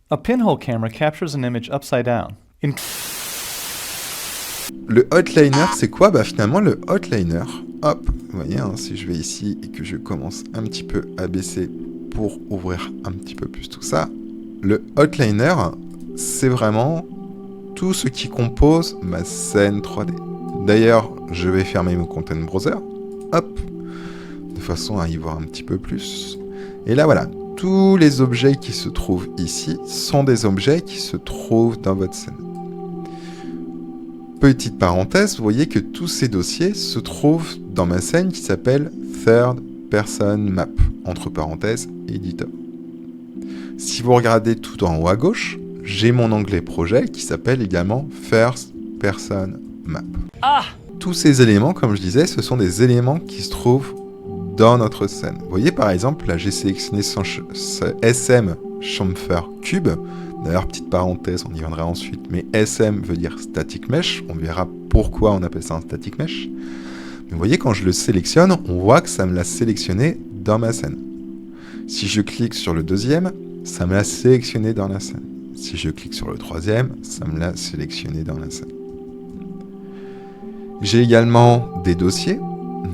A pinhole camera captures an image upside down. Le outliner, c'est quoi? Bah finalement, le outliner, hop, vous voyez, hein, si je vais ici et que je commence un petit peu à baisser pour ouvrir un petit peu plus tout ça, le outliner, c'est vraiment tout ce qui compose ma scène 3D. D'ailleurs, je vais fermer mon Content Browser, hop, de façon à y voir un petit peu plus. Et là, voilà, tous les objets qui se trouvent ici sont des objets qui se trouvent dans votre scène. Petite parenthèse, vous voyez que tous ces dossiers se trouvent dans ma scène qui s'appelle Third Person Map, entre parenthèses, éditeur. Si vous regardez tout en haut à gauche, j'ai mon onglet projet qui s'appelle également First Person Map. Tous ces éléments, comme je disais, ce sont des éléments qui se trouvent dans notre scène. Vous voyez par exemple, là j'ai sélectionné SM Chamfer Cube. D'ailleurs, petite parenthèse, on y viendra ensuite, mais SM veut dire Static Mesh. On verra pourquoi on appelle ça un Static Mesh. Mais vous voyez, quand je le sélectionne, on voit que ça me l'a sélectionné dans ma scène. Si je clique sur le deuxième, ça me l'a sélectionné dans la scène. Si je clique sur le troisième, ça me l'a sélectionné dans la scène. J'ai également des dossiers.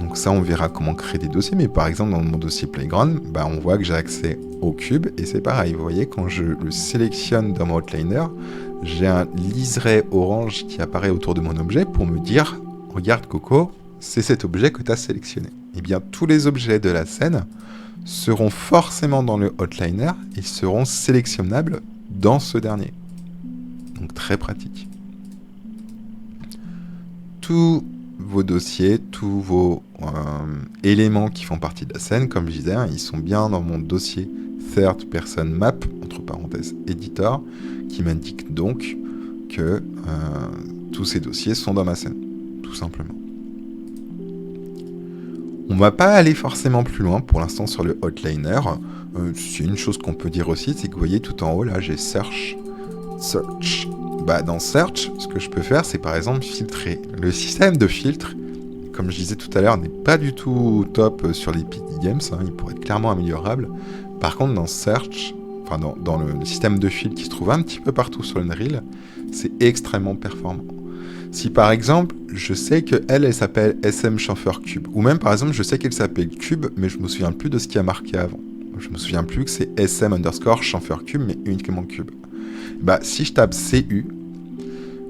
Donc ça, on verra comment créer des dossiers. Mais par exemple, dans mon dossier Playground, bah, on voit que j'ai accès au cube. Et c'est pareil, vous voyez, quand je le sélectionne dans mon outliner, j'ai un liseré orange qui apparaît autour de mon objet pour me dire « Regarde Coco, c'est cet objet que tu as sélectionné. » Eh bien, tous les objets de la scène seront forcément dans le outliner et seront sélectionnables dans ce dernier. Donc très pratique. Tous vos dossiers, tous vos éléments qui font partie de la scène, comme je disais, hein, ils sont bien dans mon dossier Third Person Map, entre parenthèses Editor, qui m'indique donc que tous ces dossiers sont dans ma scène, tout simplement. On ne va pas aller forcément plus loin pour l'instant sur le outliner. C'est une chose qu'on peut dire aussi, c'est que vous voyez tout en haut, là, j'ai Search. Bah, dans Search, ce que je peux faire, c'est par exemple filtrer. Le système de filtre, comme je disais tout à l'heure, n'est pas du tout top sur les PC Games, hein, il pourrait être clairement améliorable. Par contre, dans Search, enfin dans le système de filtre qui se trouve un petit peu partout sur Unreal, c'est extrêmement performant. Si par exemple, je sais qu'elle s'appelle SM Chamfer Cube, ou même par exemple, je sais qu'elle s'appelle Cube, mais je me souviens plus de ce qui a marqué avant. Je me souviens plus que c'est SM underscore Chamfer Cube, mais uniquement Cube. Bah, si je tape CU,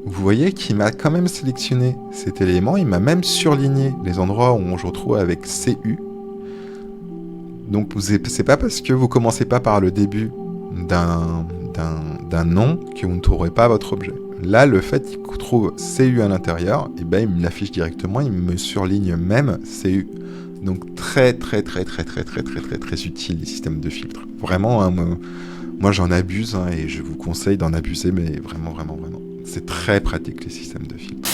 vous voyez qu'il m'a quand même sélectionné cet élément, il m'a même surligné les endroits où je retrouve avec CU. Donc c'est pas parce que vous commencez pas par le début d'un nom que vous ne trouverez pas votre objet. Là, le fait qu'il trouve CU à l'intérieur, et ben, il me l'affiche directement, il me surligne même CU. Donc très utile les systèmes de filtre. Vraiment, hein, moi j'en abuse hein, et je vous conseille d'en abuser, mais vraiment. C'est très pratique les systèmes de filtre.